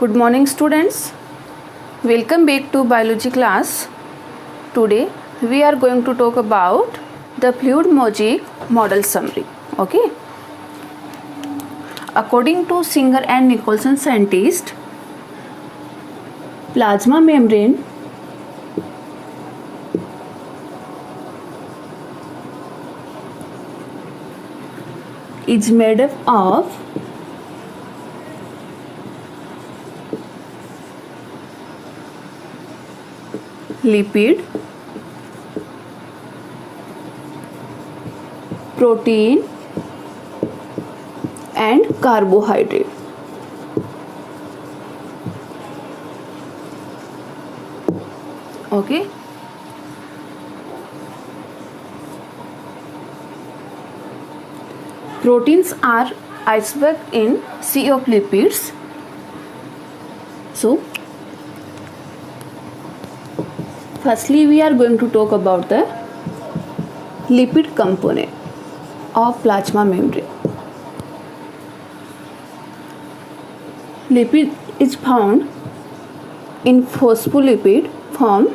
Good morning students. Welcome back to biology class. Today we are going to talk about the fluid mosaic model summary. Okay. According to Singer and Nicholson scientists, plasma membrane is made up of lipid, protein and carbohydrate. Okay. Proteins are iceberg in sea of lipids. So firstly, we are going to talk about the lipid component of plasma membrane. Lipid is found in phospholipid form,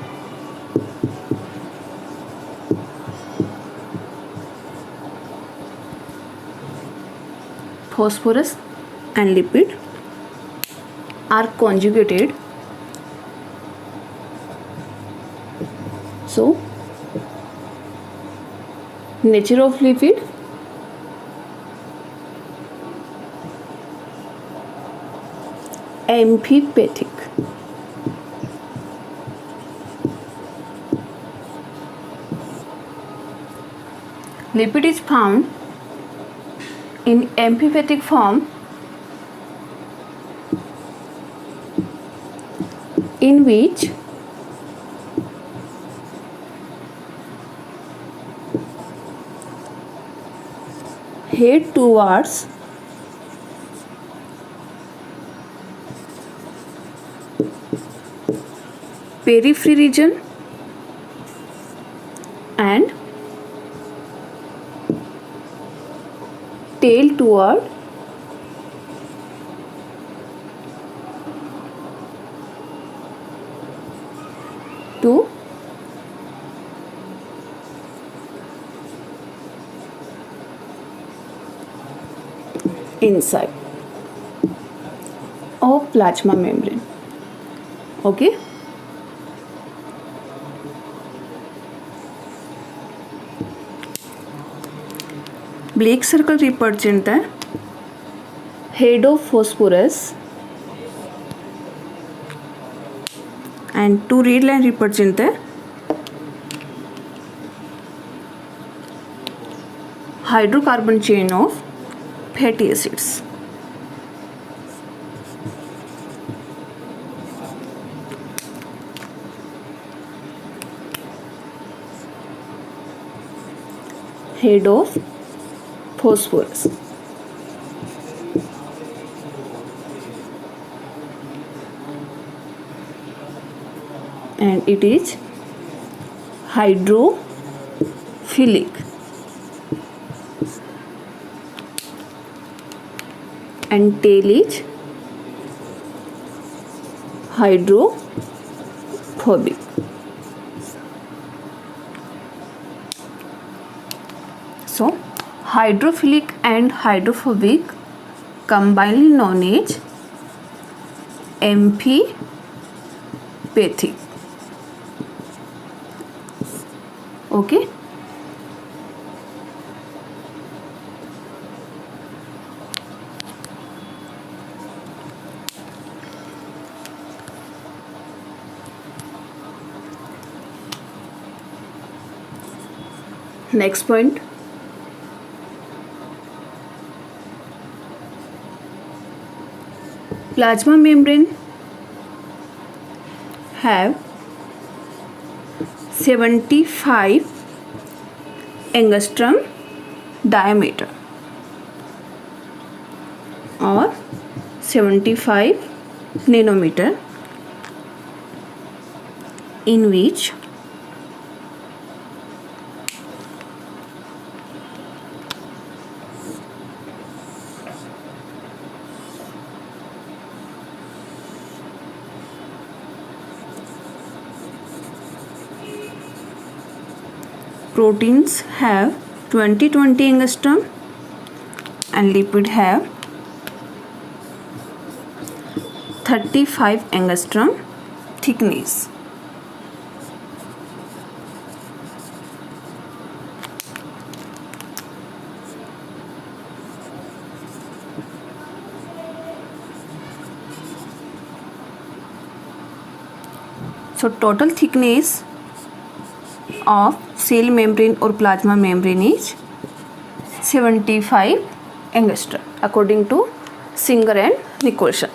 phosphorus and lipid are conjugated. So, nature of lipid: amphipathic. Lipid is found in amphipathic form, in which head towards periphery region and tail toward to inside of plasma membrane. Okay. Black circle represent the head of phosphorus and two red line represent the hydrocarbon chain of fatty acids. Head of phosphorus and it is hydrophilic and tail is hydrophobic. So hydrophilic and hydrophobic combinedly known as amphipathic. Okay. Next point. Plasma membrane have 75 angstrom diameter or 75 nanometer, in which proteins have 20 angstrom and lipid have 35 angstrom thickness. So total thickness of cell membrane or plasma membrane is 75 angstrom according to Singer and Nicholson.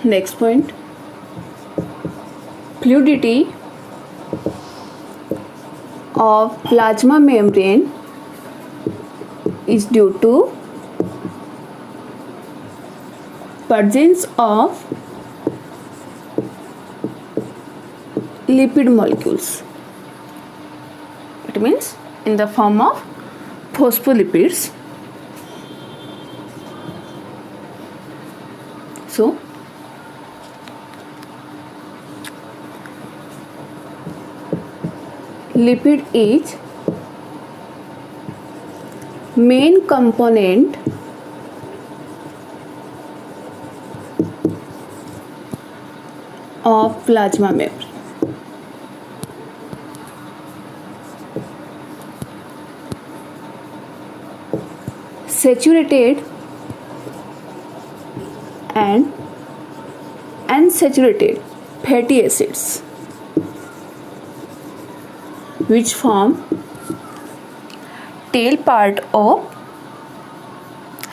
Next point, fluidity of plasma membrane is due to presence of lipid molecules. It means in the form of phospholipids. So lipid is main component of plasma membrane. Saturated and unsaturated fatty acids which form tail part of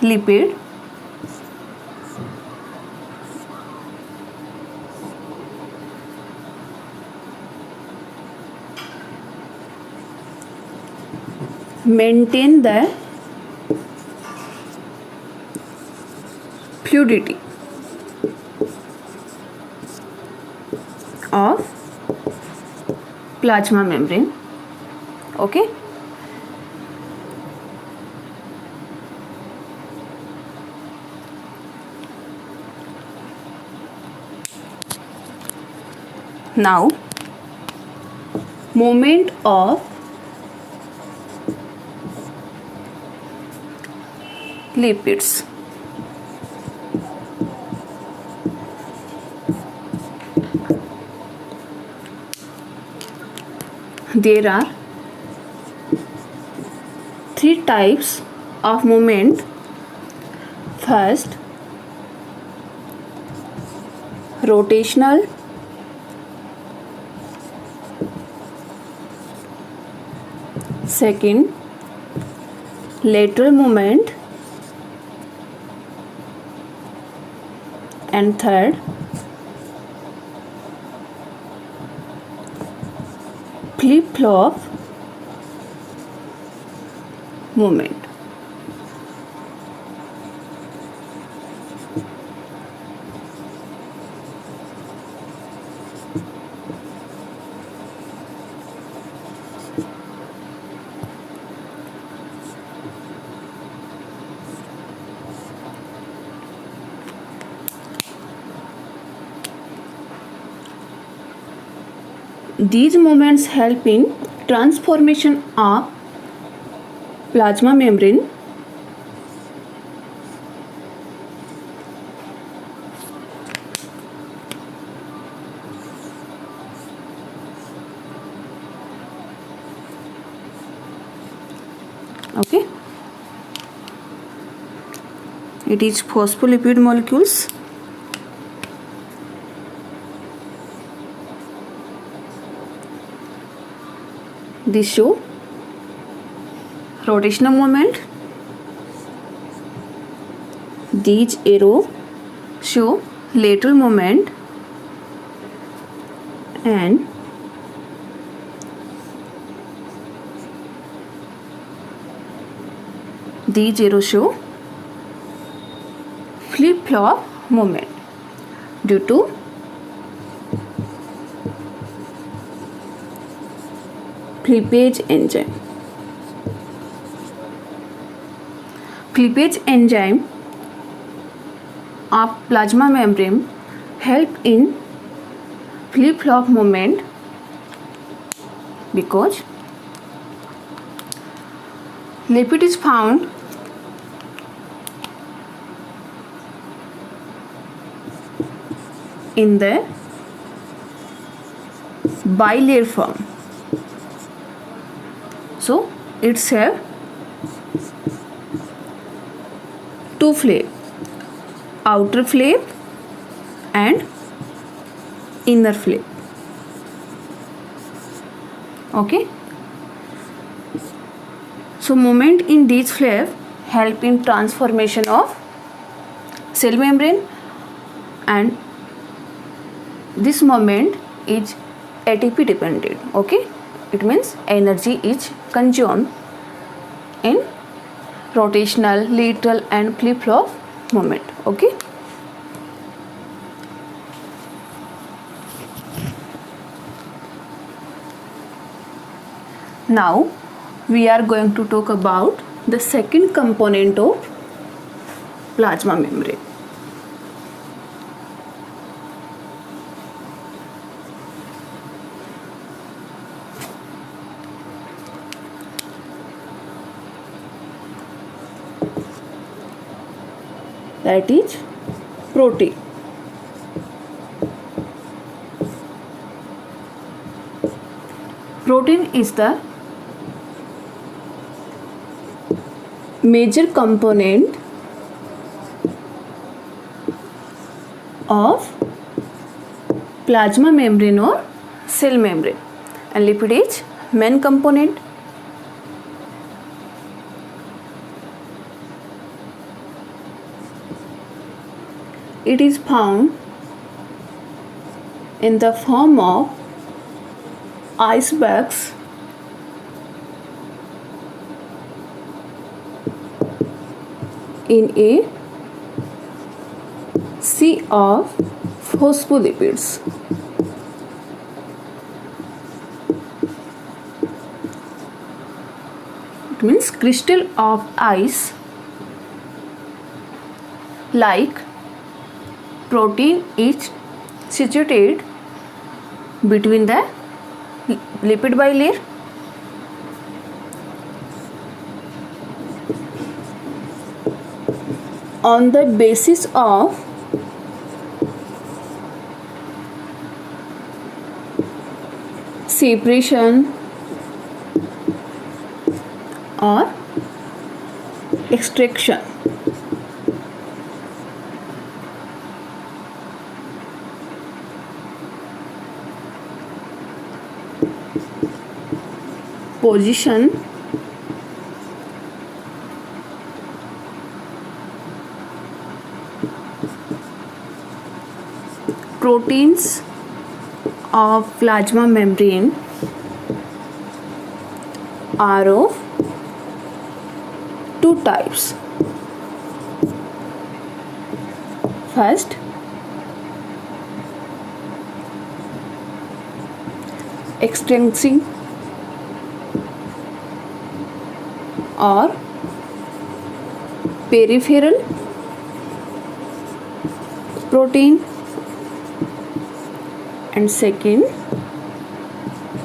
lipid maintain the fluidity of plasma membrane. Okay. Now, movement of lipids. There are three types of movement. First, rotational, second, lateral movement, and third, flip-flop movement. These movements help in transformation of plasma membrane okay. It is phospholipid molecules. This show rotational movement. These arrow show lateral movement and these arrow show flip-flop movement due to cleavage enzyme. Cleavage enzyme of plasma membrane help in flip-flop movement because lipid is found in the bilayer form. So it's have two flap, outer flap and inner flap. Okay. So movement in these flap help in transformation of cell membrane, and this movement is ATP dependent. Okay, it means energy is consumed in rotational, lateral and flip-flop movement. Okay. Now we are going to talk about the second component of plasma membrane. That is protein. Protein is the major component of plasma membrane or cell membrane, and lipid is main component. It is found in the form of icebergs, in a sea of phospholipids. It means crystal of ice like protein is situated between the lipid bilayer on the basis of separation or extraction. Position proteins of plasma membrane are of two types. First, extrinsic or peripheral protein, and second,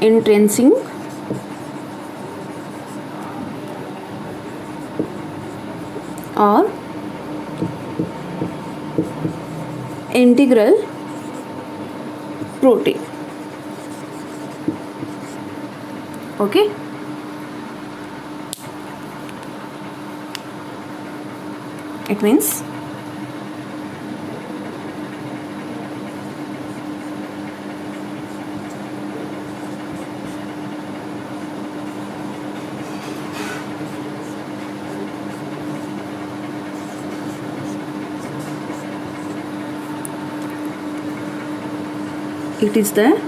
intrinsic or integral protein. Okay. It means it is the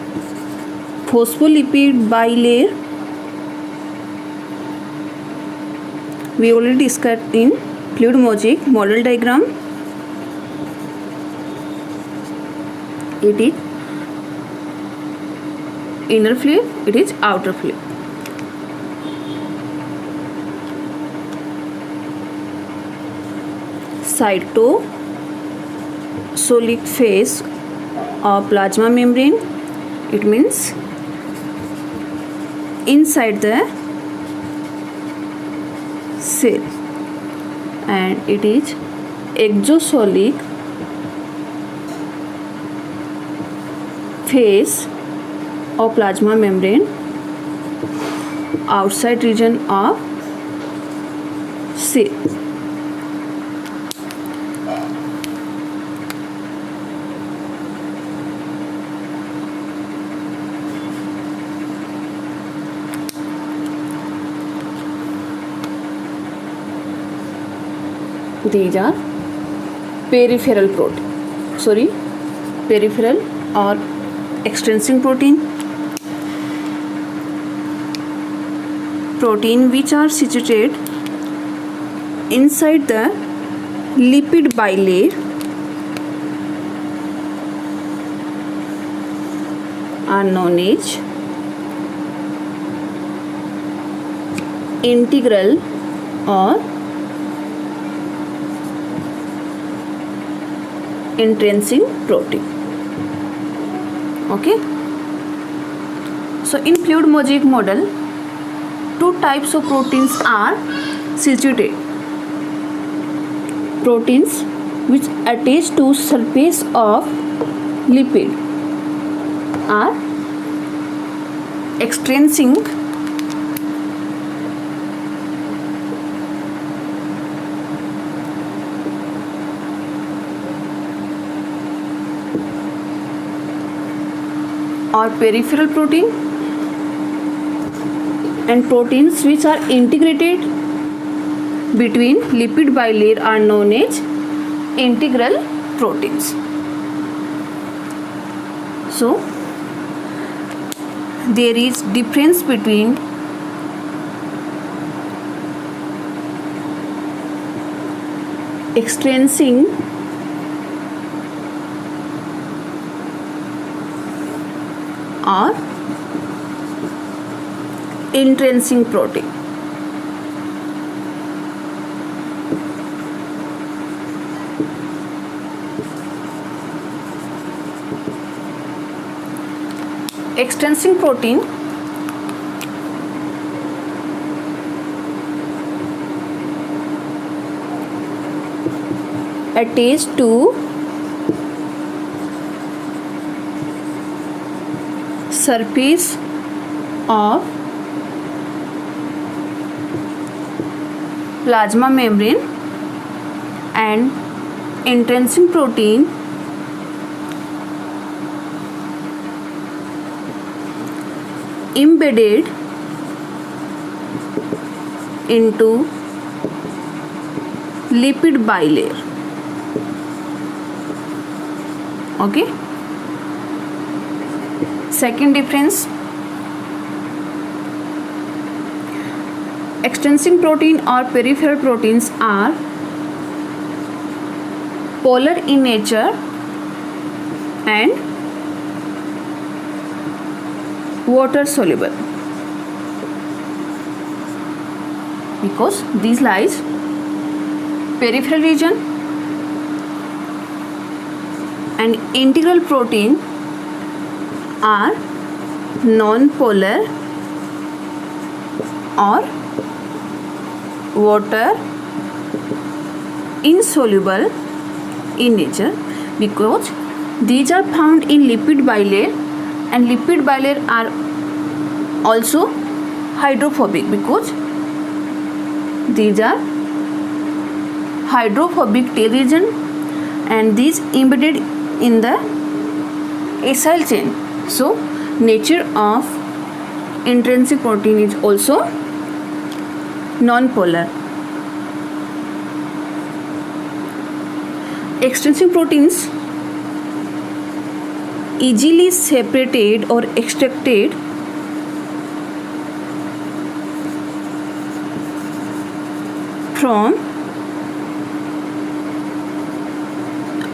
phospholipid bilayer. We already discussed in fluid mosaic model diagram. it is inner fluid, it is outer fluid. Cytosolic phase of plasma membrane, it means inside the cell, and it is exosolic phase of plasma membrane, outside region of cell. These are peripheral or extrinsic protein which are situated inside the lipid bilayer are known as integral or intrinsic protein. Okay, so in fluid mosaic model, two types of proteins are situated: proteins which attach to surface of lipid are extrinsic or peripheral protein, and proteins which are integrated between lipid bilayer are known as integral proteins. So there is difference between extrinsic or intrinsic protein. Extrinsic protein attached to surface of plasma membrane, and intrinsic protein embedded into lipid bilayer. Okay, second difference, extrinsic protein or peripheral proteins are polar in nature and water soluble, because these lies peripheral region, and integral protein are non-polar or water insoluble in nature, because these are found in lipid bilayer, and lipid bilayer are also hydrophobic, because these are hydrophobic tail region, and these embedded in the acyl chain. So nature of intrinsic protein is also non-polar. Extrinsic proteins easily separated or extracted from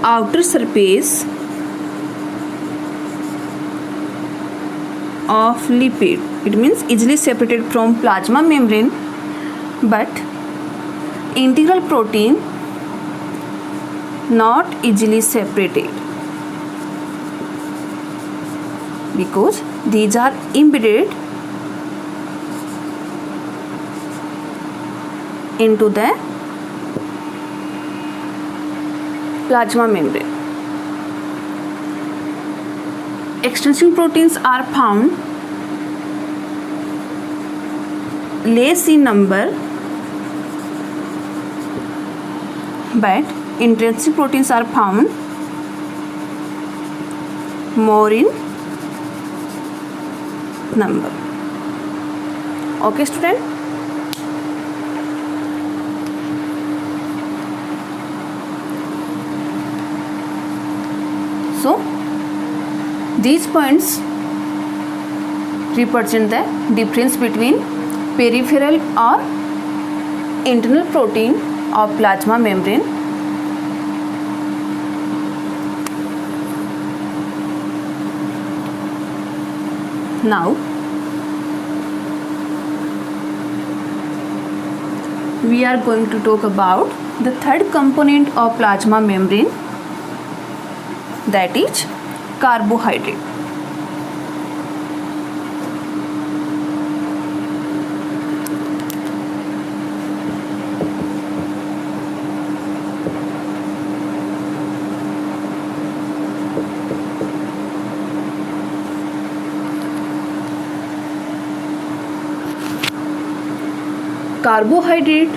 outer surface of lipid, it means easily separated from plasma membrane, but integral protein not easily separated because these are embedded into the plasma membrane. Extrinsic proteins are found less in number, but intrinsic proteins are found more in number. Okay, student? So these points represent the difference between peripheral or internal protein of plasma membrane. Now we are going to talk about the third component of plasma membrane, that is carbohydrate. Carbohydrate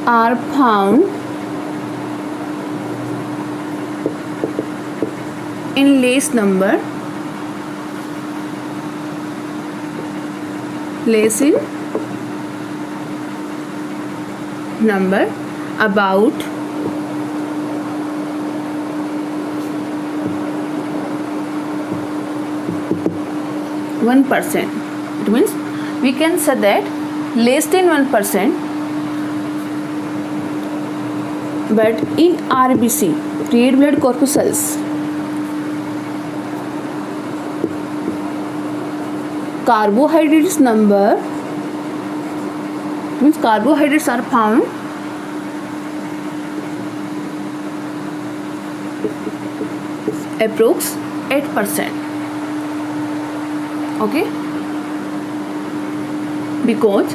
are found in less number, less in number, about 1%. It means we can say that less than 1%, but in RBC, red blood corpuscles, carbohydrates number, means carbohydrates are found approx 8%. Okay, because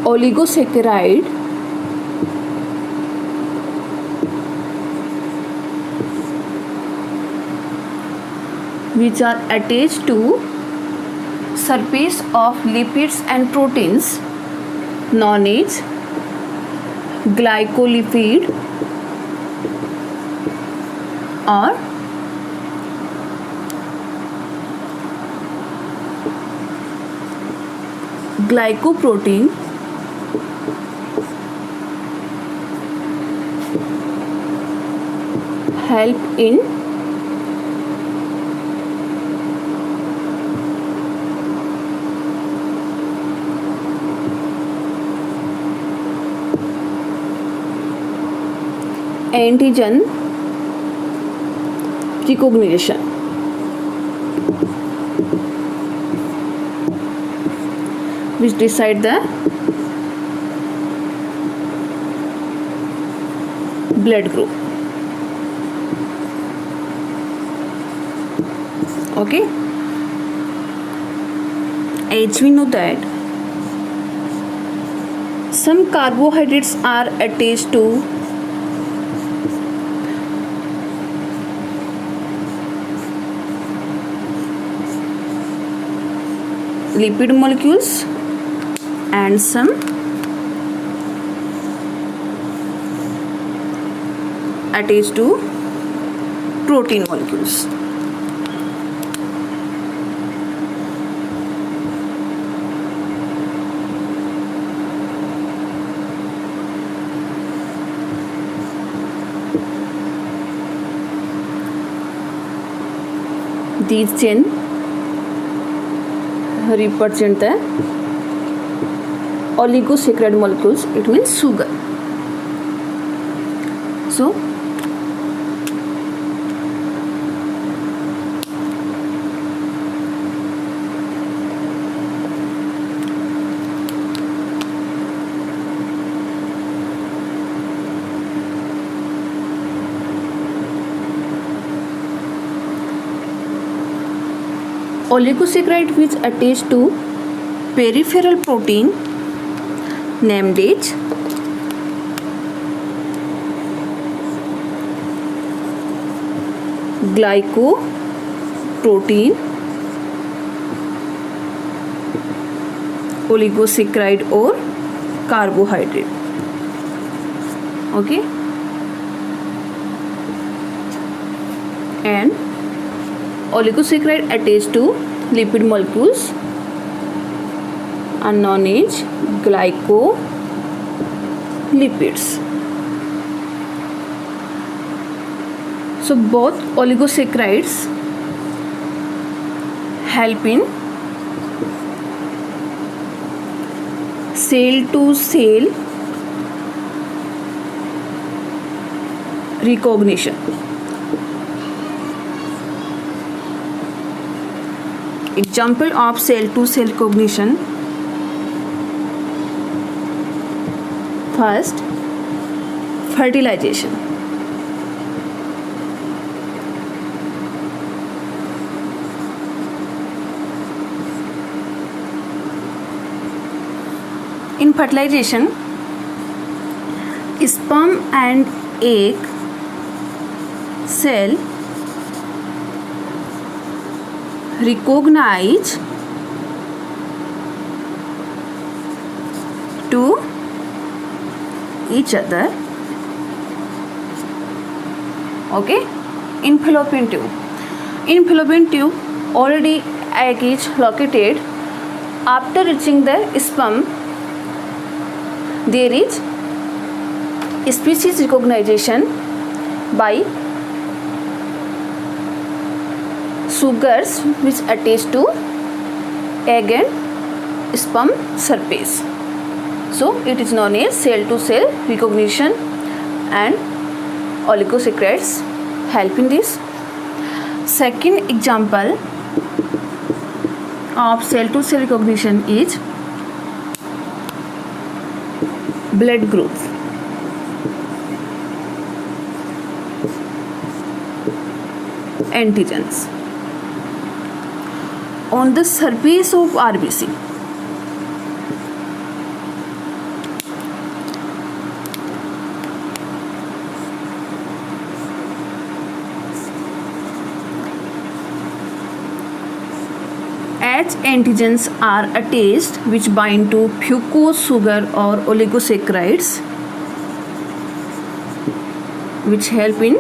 oligosaccharide which are attached to surface of lipids and proteins known as glycolipid or glycoprotein help in antigen recognition. Which decide the blood group. Okay, as we know that some carbohydrates are attached to lipid molecules and some attached to protein molecules. These chain represent the oligosaccharide molecules, it means sugar. So oligosaccharide which attach to peripheral protein named as glycoprotein oligosaccharide or carbohydrate. Okay, and oligosaccharide attached to lipid molecules are known as glycolipids. So both oligosaccharides help in cell to cell recognition. Example of cell to cell recognition: first, fertilization. In fertilization, sperm and egg cell recognize to each other. Okay, in fallopian tube. In fallopian tube, already egg is located. After reaching the sperm, there is species recognition by sugars which attach to egg and sperm surface. So it is known as cell to cell recognition, and oligosaccharides help in this. Second example of cell to cell recognition is blood group. Antigens on the surface of RBC. H antigens are attached which bind to fucose sugar or oligosaccharides which help in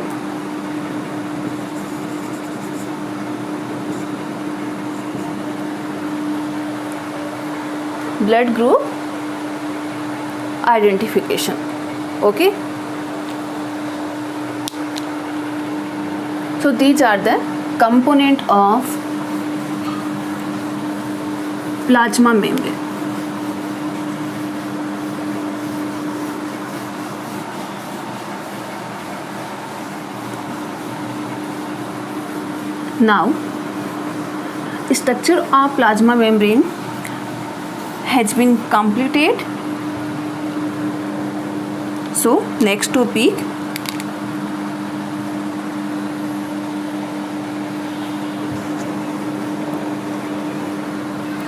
blood group identification. Okay, so these are the component of plasma membrane. Now, structure of plasma membrane has been completed. So next topic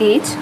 is